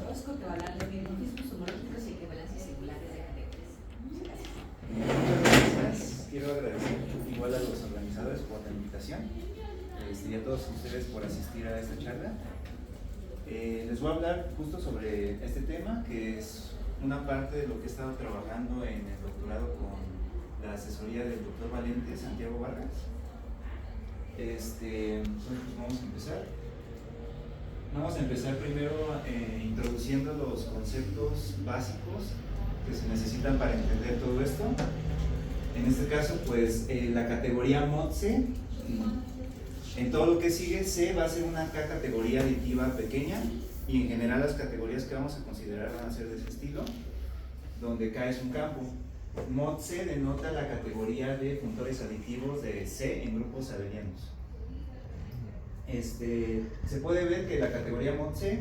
Orozco, que va a hablar de biomorfismos homológicos y equivalencias singulares de categorías. Muchas gracias. Quiero agradecer igual a los organizadores por la invitación y a todos ustedes por asistir a esta charla. Les voy a hablar justo sobre este tema, que es una parte de lo que he estado trabajando en el doctorado con la asesoría del doctor Valente Santiago Vargas. Entonces vamos a empezar. Vamos a empezar primero introduciendo los conceptos básicos que se necesitan para entender todo esto. En este caso, pues la categoría MODC, en todo lo que sigue, C va a ser una K categoría aditiva pequeña, y en general las categorías que vamos a considerar van a ser de ese estilo, donde K es un campo. MODC denota la categoría de funtores aditivos de C en grupos abelianos. Se puede ver que la categoría MODC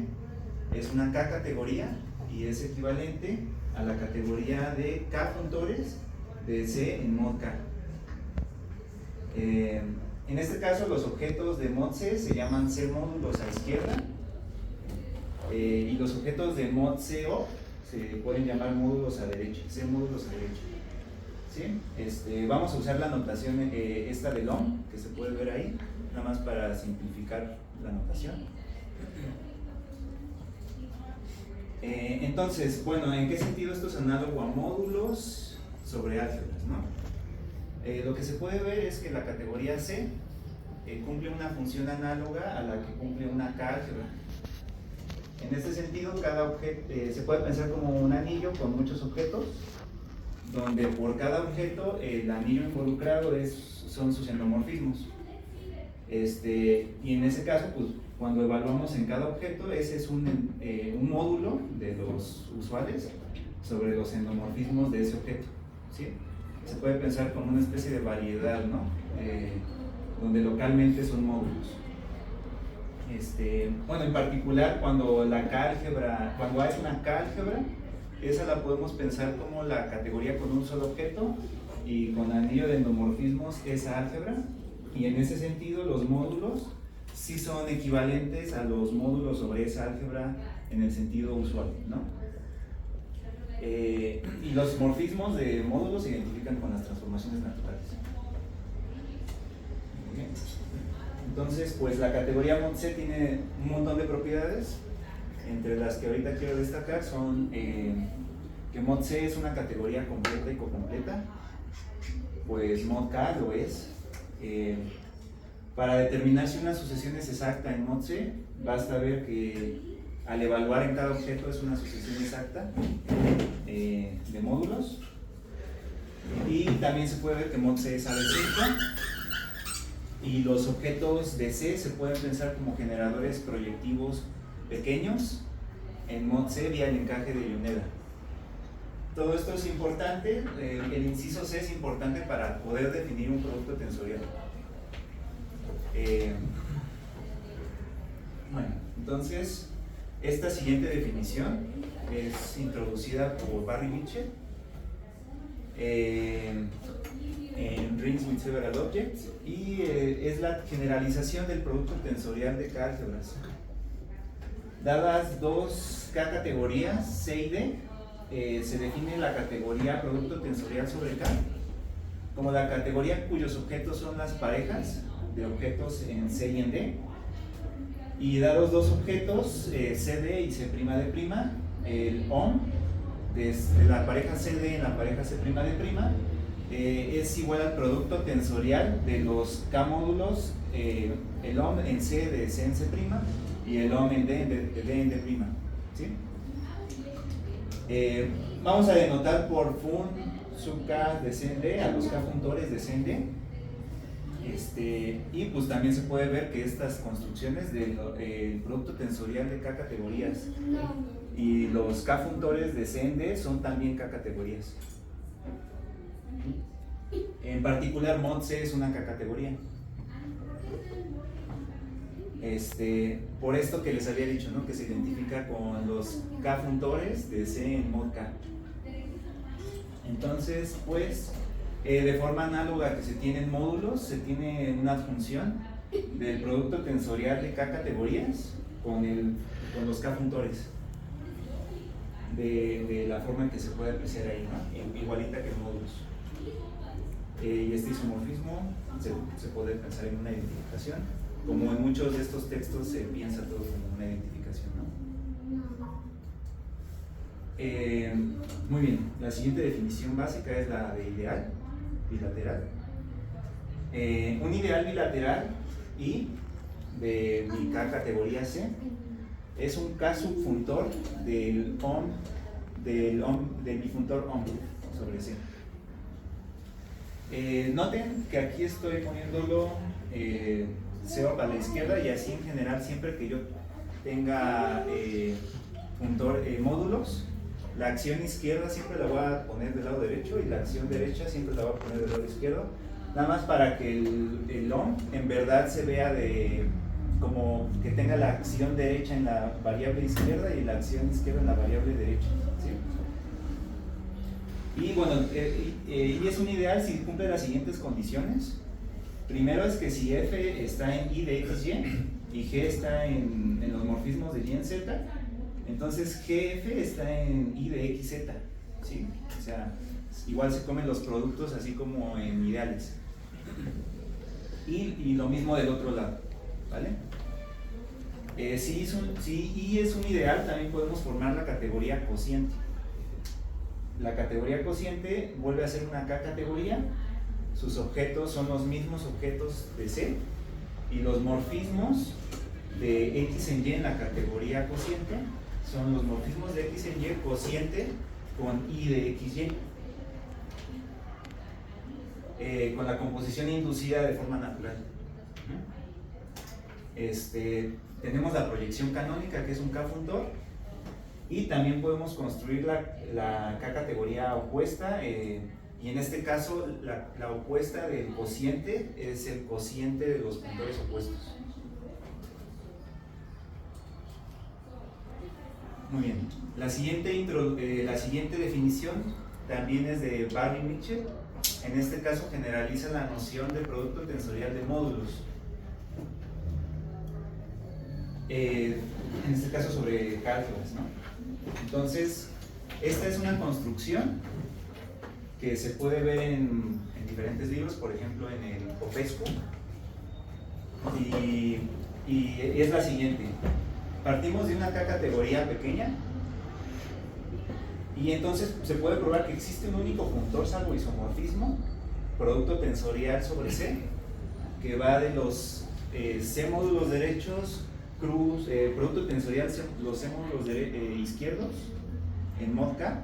es una K categoría y es equivalente a la categoría de K funtores de C en mod K. En este caso, los objetos de mod C se llaman C módulos a la izquierda, y los objetos de mod CO se pueden llamar módulos a derecha, C módulos a derecha. ¿Sí? Vamos a usar la notación esta de LOM, que se puede ver ahí, nada más para simplificar la notación. Entonces, bueno, ¿en qué sentido esto es análogo a módulos sobre álgebras, ¿no? Lo que se puede ver es que la categoría C cumple una función análoga a la que cumple una K álgebra. En este sentido, cada objeto se puede pensar como un anillo con muchos objetos, donde por cada objeto el anillo involucrado son sus endomorfismos. Y en ese caso, pues, cuando evaluamos en cada objeto, ese es un módulo de los usuales sobre los endomorfismos de ese objeto, ¿sí? Se puede pensar como una especie de variedad, ¿no? Donde localmente son módulos. Bueno, en particular, cuando A es una K álgebra, esa la podemos pensar como la categoría con un solo objeto y con anillo de endomorfismos esa álgebra, y en ese sentido los módulos sí son equivalentes a los módulos sobre esa álgebra en el sentido usual, ¿no? Y los morfismos de módulos se identifican con las transformaciones naturales. ¿Okay? Entonces, pues la categoría MODC tiene un montón de propiedades, entre las que ahorita quiero destacar son que MODC es una categoría completa y cocompleta, pues MODK lo es. Para determinar si una sucesión es exacta en MODC, basta ver que al evaluar en cada objeto es una sucesión exacta de módulos, y también se puede ver que MODC es ABC5, y los objetos de C se pueden pensar como generadores proyectivos pequeños en MODC vía el encaje de Yoneda. Todo esto es importante, el inciso C es importante para poder definir un producto tensorial. Bueno, entonces esta siguiente definición es introducida por Barry Mitchell en Rings with Several Objects, y es la generalización del producto tensorial de K álgebras. Dadas dos K categorías, C y D, se define la categoría producto tensorial sobre K como la categoría cuyos objetos son las parejas de objetos en C y en D, y dados dos objetos, CD y C'D', el OM de la pareja CD en la pareja C'D', es igual al producto tensorial de los K módulos, el OM en C de C en C' y el OM en D de D en D', ¿sí? Vamos a denotar por fun sub K de C en D a los K funtores de C en D. Y pues también se puede ver que estas construcciones del producto tensorial de K categorías y los K funtores de C en D son también K categorías. En particular, MODC es una K categoría. Por esto que les había dicho, ¿no? Que se identifica con los K funtores de C en mod K. Entonces, pues, de forma análoga que se tienen módulos, se tiene una adjunción del producto tensorial de K categorías con los K funtores. de la forma en que se puede apreciar ahí, ¿no? Igualita que módulos. Y este isomorfismo se puede pensar en una identificación. Como en muchos de estos textos se piensa todo como una identificación, ¿no? Muy bien, la siguiente definición básica es la de ideal bilateral. Un ideal bilateral I de mi K categoría C es un K subfuntor del bifuntor OM sobre C. Noten que aquí estoy poniéndolo C a la izquierda, y así en general siempre que yo tenga módulos, la acción izquierda siempre la voy a poner del lado derecho y la acción derecha siempre la voy a poner del lado izquierdo, nada más para que el OM en verdad se vea como que tenga la acción derecha en la variable izquierda y la acción izquierda en la variable derecha, ¿sí? Y bueno, y es un ideal si cumple las siguientes condiciones. Primero es que si F está en I de XY y G está en los morfismos de Y en Z, entonces GF está en I de XZ, ¿sí? O sea, igual se comen los productos así como en ideales. Y lo mismo del otro lado, ¿vale? Si I es un ideal, también podemos formar la categoría cociente. La categoría cociente vuelve a ser una K categoría. Sus objetos son los mismos objetos de C, y los morfismos de X en Y en la categoría cociente son los morfismos de X en Y cociente con I de XY, con la composición inducida de forma natural. Tenemos la proyección canónica, que es un K funtor, y también podemos construir la K categoría opuesta, y en este caso la opuesta del cociente es el cociente de los funtores opuestos. Muy bien, la siguiente definición también es de Barry-Mitchell. En este caso generaliza la noción de producto tensorial de módulos, en este caso sobre cálculos, ¿no? Entonces, esta es una construcción que se puede ver en diferentes libros, por ejemplo en el Popescu, y es la siguiente. Partimos de una K categoría pequeña, y entonces se puede probar que existe un único funtor salvo isomorfismo, producto tensorial sobre C, que va de los C módulos derechos, producto tensorial los C módulos izquierdos en mod K,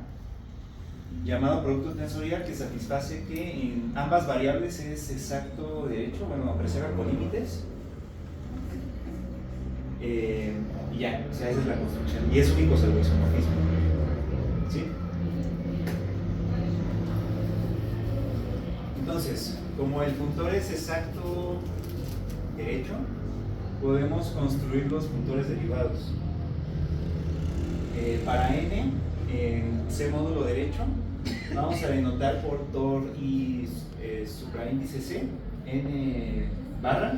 llamado producto tensorial, que satisface que en ambas variables es exacto derecho, bueno, apreciable con límites. Y ya, o sea, esa es la construcción, y es único salvo isomorfismo, ¿sí? Entonces, como el funtor es exacto derecho, podemos construir los funtores derivados. Para n en C módulo derecho, vamos a denotar por tor y supraíndice C, n barra,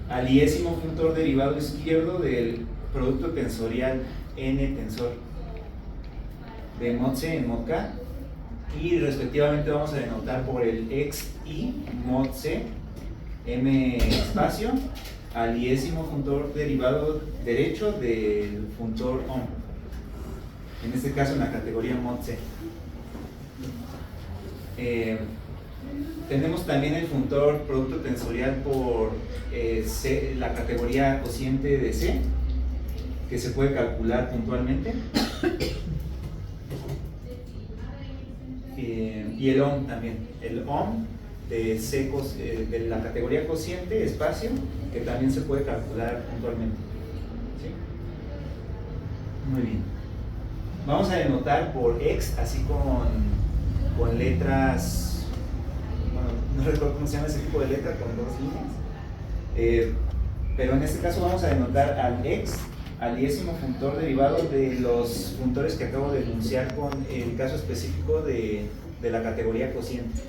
al iésimo funtor derivado izquierdo del producto tensorial n tensor de mod C en mod K, y respectivamente vamos a denotar por el x y mod C m espacio al iésimo funtor derivado derecho del funtor OM, en este caso en la categoría mod C. Tenemos también el funtor producto tensorial por C, la categoría cociente de C, que se puede calcular puntualmente, y el OM también, el OM de C, de la categoría cociente espacio, que también se puede calcular puntualmente, ¿sí? Muy bien, vamos a denotar por X así con letras, bueno, no recuerdo cómo se llama ese tipo de letra, con dos líneas, pero en este caso vamos a denotar al X al iésimo funtor derivado de los funtores que acabo de enunciar con el caso específico de la categoría cociente,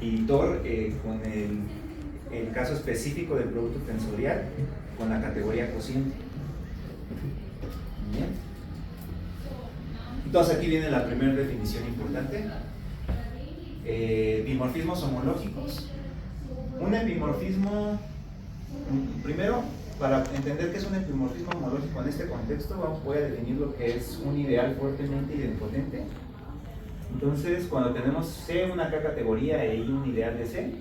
y tor con el caso específico del producto tensorial con la categoría cociente. Bien. Entonces aquí viene la primera definición importante. Epimorfismos homológicos. Un epimorfismo, primero, para entender qué es un epimorfismo homológico en este contexto, voy a definir lo que es un ideal fuertemente idempotente. Entonces, cuando tenemos C, una K categoría e I un ideal de C,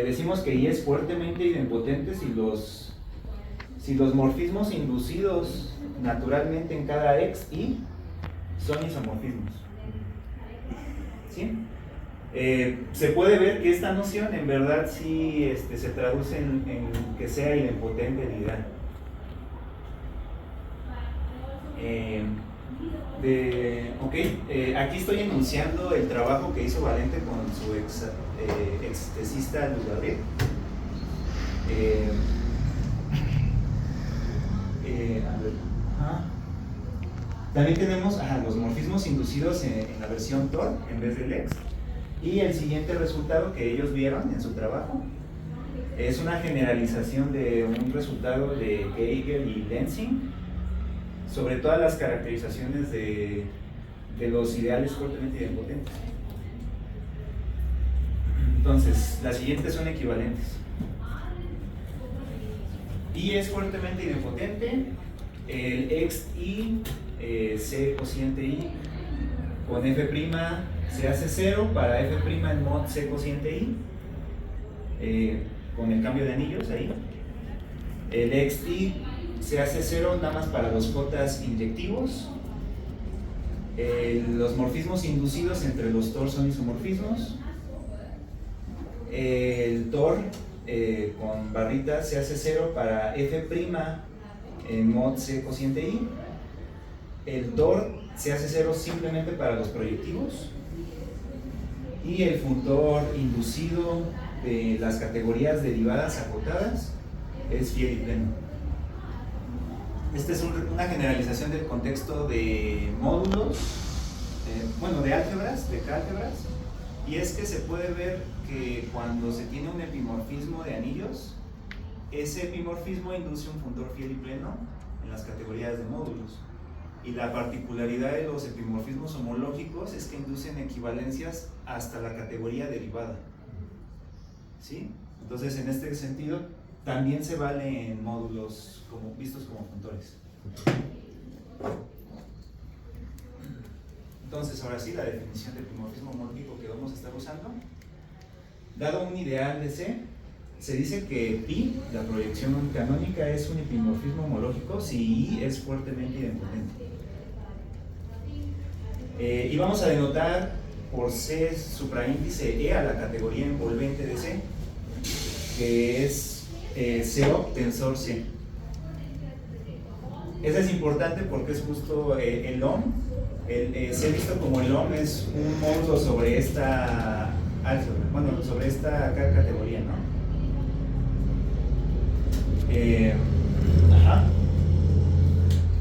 decimos que I es fuertemente idempotente si los morfismos inducidos naturalmente en cada X I son isomorfismos. ¿Sí? Se puede ver que esta noción en verdad sí se traduce en que sea idempotente el ideal. Aquí estoy enunciando el trabajo que hizo Valente con su ex tesista Luz Gabriel. También tenemos los morfismos inducidos en la versión TOR en vez del X. Y el siguiente resultado que ellos vieron en su trabajo es una generalización de un resultado de Geigel y Lenzing sobre todas las caracterizaciones de los ideales fuertemente idempotentes. Entonces, las siguientes son equivalentes. I es fuertemente idempotente, el XI, C cociente I, con F' se hace 0 para F' en mod C cociente I, con el cambio de anillos ahí. El XI se hace 0 nada más para los J inyectivos. Los morfismos inducidos entre los TOR son isomorfismos. El TOR con barrita se hace 0 para F' en mod C cociente I. El TOR se hace 0 simplemente para los proyectivos. Y el funtor inducido de las categorías derivadas acotadas es fiel y pleno. Esta es una generalización del contexto de módulos, de álgebras, de K-álgebras, y es que se puede ver que cuando se tiene un epimorfismo de anillos, ese epimorfismo induce un funtor fiel y pleno en las categorías de módulos. Y la particularidad de los epimorfismos homológicos es que inducen equivalencias hasta la categoría derivada. ¿Sí? Entonces, en este sentido, también se vale en módulos vistos como funtores. Entonces, ahora sí, la definición de epimorfismo homológico que vamos a estar usando. Dado un ideal de C, se dice que Pi, la proyección canónica, es un epimorfismo homológico si I es fuertemente idempotente. Y vamos a denotar por C supraíndice E a la categoría envolvente de C, que es CO tensor C. Eso es importante porque es justo el OM. C visto como el OM es un módulo sobre esta álgebra, sobre esta categoría, ¿no?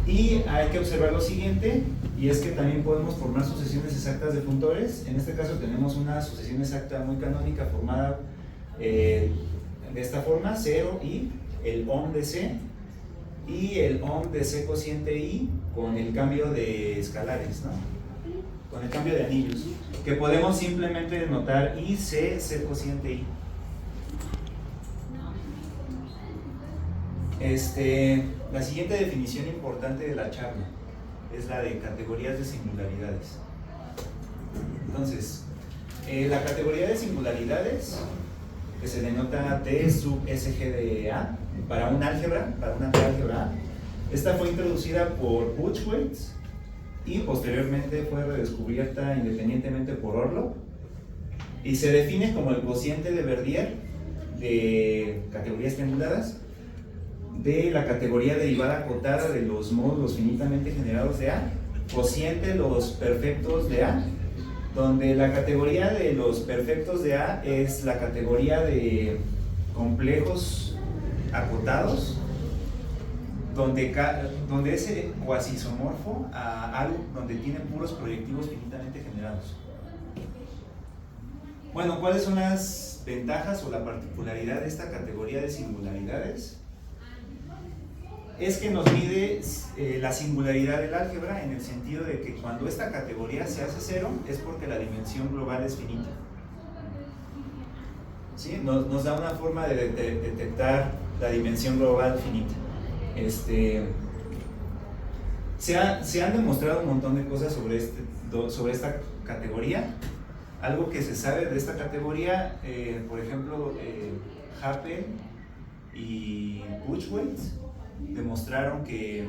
Y hay que observar lo siguiente, y es que también podemos formar sucesiones exactas de funtores. En este caso tenemos una sucesión exacta muy canónica formada de esta forma: 0 y el OM de C y el OM de C cociente I con el cambio de escalares, ¿no? Con el cambio de anillos, que podemos simplemente denotar I, C, C cociente I. La siguiente definición importante de la charla es la de categorías de singularidades. Entonces, la categoría de singularidades, que se denota T sub SG de A, para un álgebra, para una álgebra A, esta fue introducida por Buchwitz y posteriormente fue redescubierta independientemente por Orlov, y se define como el cociente de Verdier de categorías trianguladas de la categoría derivada acotada de los módulos finitamente generados de A, cociente los perfectos de A, donde la categoría de los perfectos de A es la categoría de complejos acotados, donde es cuasisomorfo a algo donde tiene puros proyectivos finitamente generados. Bueno, ¿cuáles son las ventajas o la particularidad de esta categoría de singularidades? es que nos mide la singularidad del álgebra, en el sentido de que cuando esta categoría se hace cero es porque la dimensión global es finita. ¿Sí? Nos da una forma de detectar la dimensión global finita. Se han demostrado un montón de cosas sobre esta categoría. Algo que se sabe de esta categoría, por ejemplo, Happel y Puchwaitz demostraron que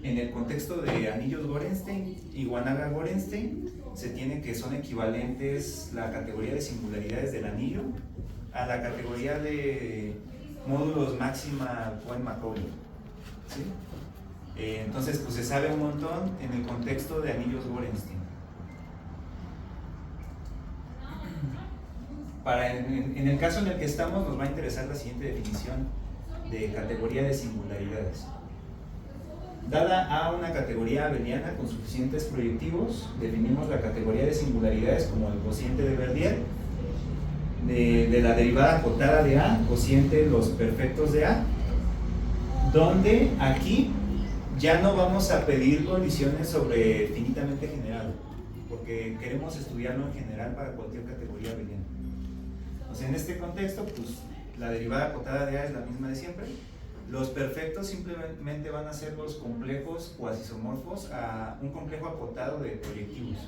en el contexto de anillos Gorenstein y Wanaga-Gorenstein se tiene que son equivalentes la categoría de singularidades del anillo a la categoría de módulos máxima Cohen-Macaulay. ¿Sí? Entonces, pues se sabe un montón en el contexto de anillos Gorenstein. En el caso en el que estamos, nos va a interesar la siguiente definición de categoría de singularidades. Dada A una categoría abeliana con suficientes proyectivos, definimos la categoría de singularidades como el cociente de Verdier de la derivada acotada de A, cociente los perfectos de A, donde aquí ya no vamos a pedir condiciones sobre finitamente generado, porque queremos estudiarlo en general para cualquier categoría abeliana. O sea, en este contexto, pues la derivada acotada de A es la misma de siempre. Los perfectos simplemente van a ser los complejos cuasisomorfos a un complejo acotado de proyectivos.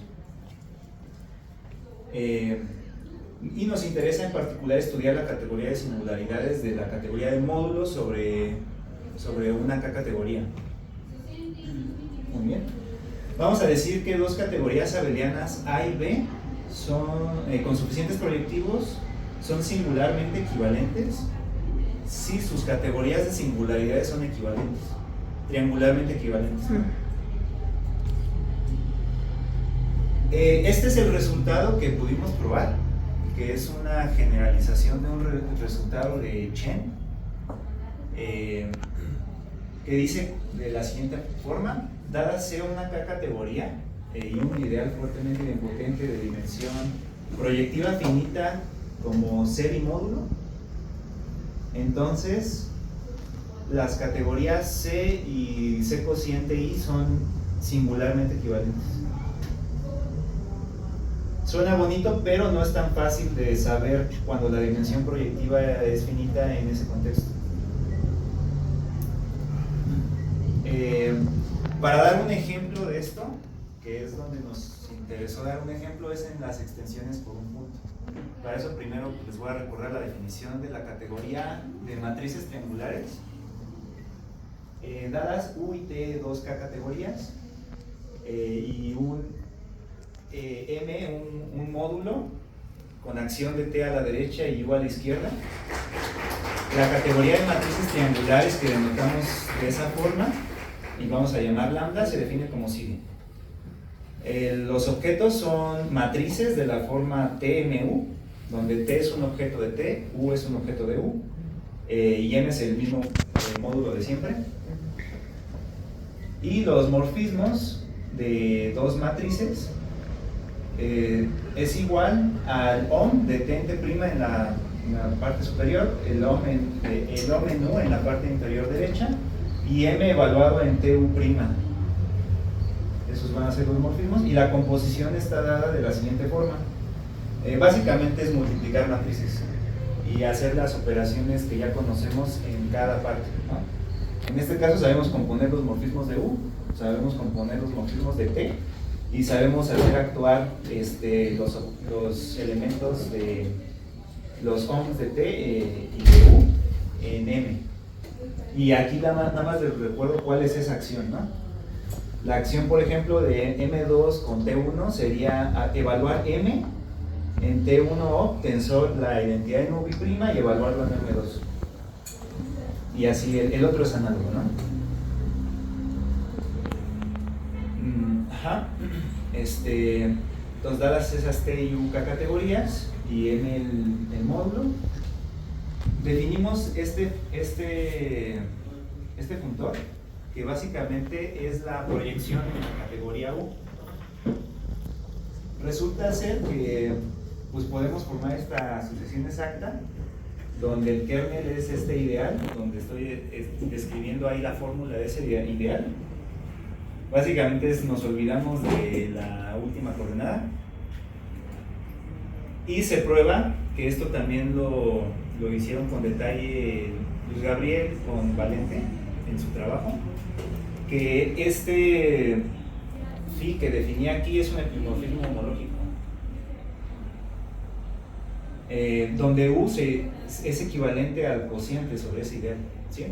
Y nos interesa en particular estudiar la categoría de singularidades de la categoría de módulos sobre una K categoría. Muy bien. Vamos a decir que dos categorías abelianas A y B con suficientes proyectivos son singularmente equivalentes si sus categorías de singularidades son equivalentes, triangularmente equivalentes. Este es el resultado que pudimos probar, que es una generalización de un resultado de Chen, que dice de la siguiente forma: dada C una K categoría y un ideal fuertemente idempotente de dimensión proyectiva finita como C bimódulo, entonces las categorías C y C cociente I son singularmente equivalentes. Suena bonito, pero no es tan fácil de saber cuando la dimensión proyectiva es finita en ese contexto. Para dar un ejemplo de esto, que es donde nos interesó dar un ejemplo, es en las extensiones por un punto. Para eso primero les voy a recordar la definición de la categoría de matrices triangulares. Dadas U y T, dos K categorías, y un M, un módulo con acción de T a la derecha y U a la izquierda. La categoría de matrices triangulares que denotamos de esa forma, y vamos a llamar lambda, se define como sigue. Los objetos son matrices de la forma TMU, donde T es un objeto de T, U es un objeto de U, y M es el mismo módulo de siempre. Y los morfismos de dos matrices es igual al OM de T en T' en la parte superior, el OM en U en la parte inferior derecha, y M evaluado en TU'. Esos van a ser los morfismos, y la composición está dada de la siguiente forma. Básicamente es multiplicar matrices y hacer las operaciones que ya conocemos en cada parte, ¿no? En este caso sabemos componer los morfismos de U, sabemos componer los morfismos de T, y sabemos hacer actuar los elementos de los ohms de T y de U en M. Y aquí nada más les recuerdo cuál es esa acción, ¿no? La acción, por ejemplo, de M2 con T1 sería evaluar M en T1O, tensor la identidad en U' y evaluarlo en M2. Y así el otro es análogo, ¿no? Ajá. Entonces, dadas esas T y U categorías y M el módulo, definimos este funtor, que básicamente es la proyección en la categoría U. Resulta ser que pues podemos formar esta sucesión exacta donde el kernel es este ideal, donde estoy describiendo ahí la fórmula de ese ideal. Básicamente nos olvidamos de la última coordenada y se prueba que esto también lo hicieron con detalle Luis Gabriel con Valente en su trabajo, que este phi que definía aquí es un epimorfismo homológico, donde U es equivalente al cociente sobre ese ideal, ¿sí?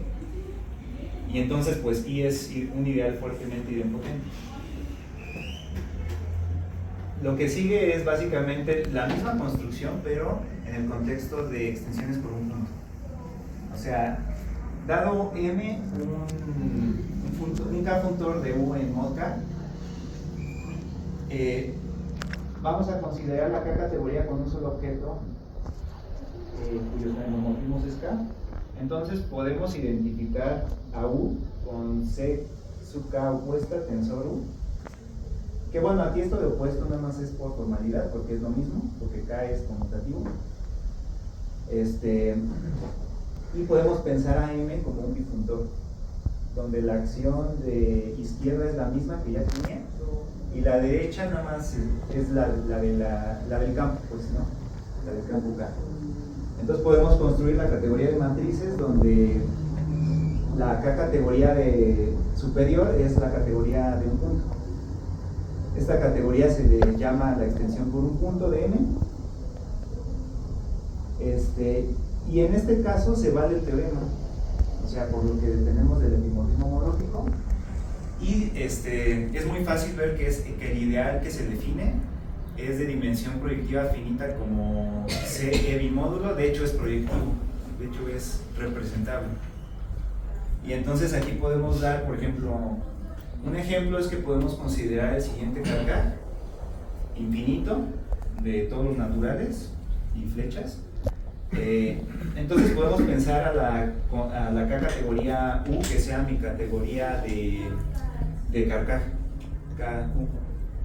Y entonces pues I es un ideal fuertemente idempotente. Lo que sigue es básicamente la misma construcción, pero en el contexto de extensiones por un punto. O sea, dado M un K-funtor de U en mod K, vamos a considerar la K-categoría con un solo objeto cuyos homomorfismos es K. Entonces podemos identificar a U con C sub K opuesta tensor U. Que bueno, aquí esto de opuesto nada más es por formalidad, porque es lo mismo, porque K es conmutativo. Y podemos pensar a M como un bifuntor, donde la acción de izquierda es la misma que ya tenía, y la derecha nada más es la del campo, pues, ¿no? La del campo K. Entonces podemos construir la categoría de matrices donde la K categoría superior es la categoría de un punto. Esta categoría se le llama la extensión por un punto de M. Y en este caso se vale el teorema, o sea, por lo que tenemos del epimorfismo homológico. Y es muy fácil ver que el ideal que se define es de dimensión proyectiva finita como C bimódulo, de hecho es proyectivo, de hecho es representable. Y entonces aquí podemos dar, por ejemplo, un ejemplo es que podemos considerar el siguiente carga infinito de todos los naturales y flechas. Entonces podemos pensar a la K categoría U que sea mi categoría de carcaj KU.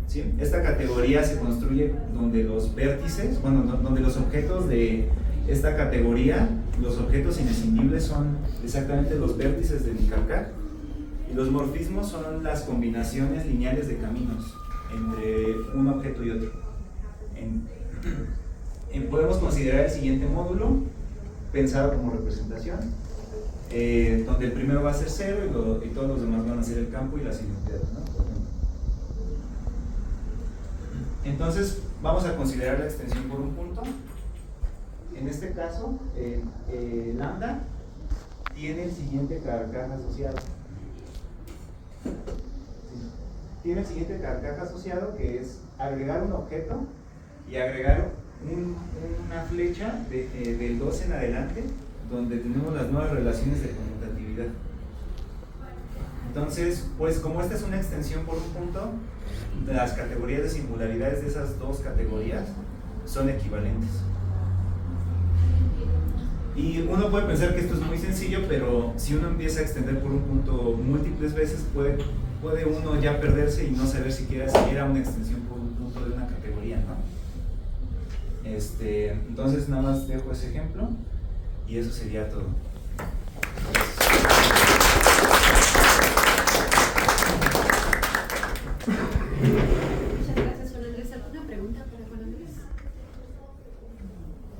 ¿Sí? Esta categoría se construye donde los vértices, bueno, donde los objetos de esta categoría, los objetos inescindibles son exactamente los vértices de mi carcaj, y los morfismos son las combinaciones lineales de caminos entre un objeto y otro. Podemos considerar el siguiente módulo pensado como representación, donde el primero va a ser 0 y todos los demás van a ser el campo y las identidades, ¿no? Entonces vamos a considerar la extensión por un punto. En este caso, lambda tiene el siguiente carcaj asociado. Tiene el siguiente carcaj asociado, que es agregar un objeto y agregar una flecha del 2 en adelante, donde tenemos las nuevas relaciones de conmutatividad. Entonces, pues como esta es una extensión por un punto, las categorías de singularidades de esas dos categorías son equivalentes. Y uno puede pensar que esto es muy sencillo, pero si uno empieza a extender por un punto múltiples veces, puede uno ya perderse y no saber siquiera si era una extensión por un punto de una categoría, ¿no? Entonces nada más dejo ese ejemplo y eso sería todo. Muchas gracias, Juan Andrés. ¿Alguna pregunta para Juan Andrés?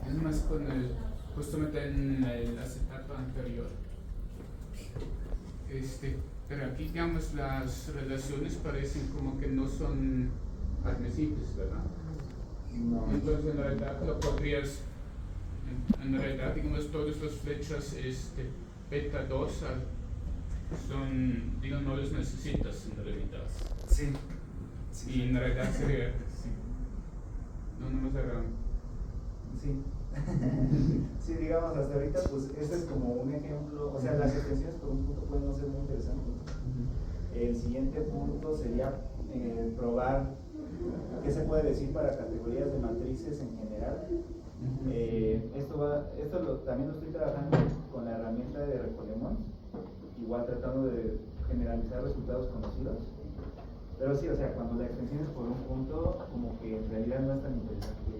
Es más con justamente en el acetato anterior. Pero aquí, digamos, las relaciones parecen como que no son admisibles, ¿verdad? No. Entonces, en realidad, lo podrías, en realidad, digamos, todas las flechas beta 2 son, digo, no los necesitas en realidad. Sí. Y en realidad sería, sí. No me cerraron. Sí. Sí, digamos, hasta ahorita, pues este es como un ejemplo, o sea, las extensiones por un punto pueden no ser muy interesantes. El siguiente punto sería probar qué se puede decir para categorías de matrices en general. También lo estoy trabajando con la herramienta de Recolemons, igual tratando de generalizar resultados conocidos. Pero sí, o sea, cuando la extensión es por un punto, como que en realidad no es tan interesante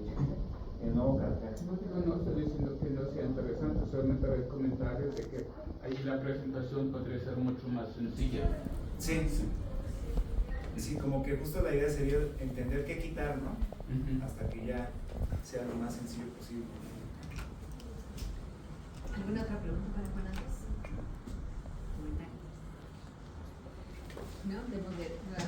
el nuevo cartel. No estoy diciendo que no sea interesante, solamente el comentario de que ahí la presentación podría ser mucho más sencilla. Sí, sí, como que justo la idea sería entender qué quitar, ¿no? Hasta que ya sea lo más sencillo posible. ¿Alguna otra pregunta para Juan Andrés? ¿Comentario? ¿No? Debo de dar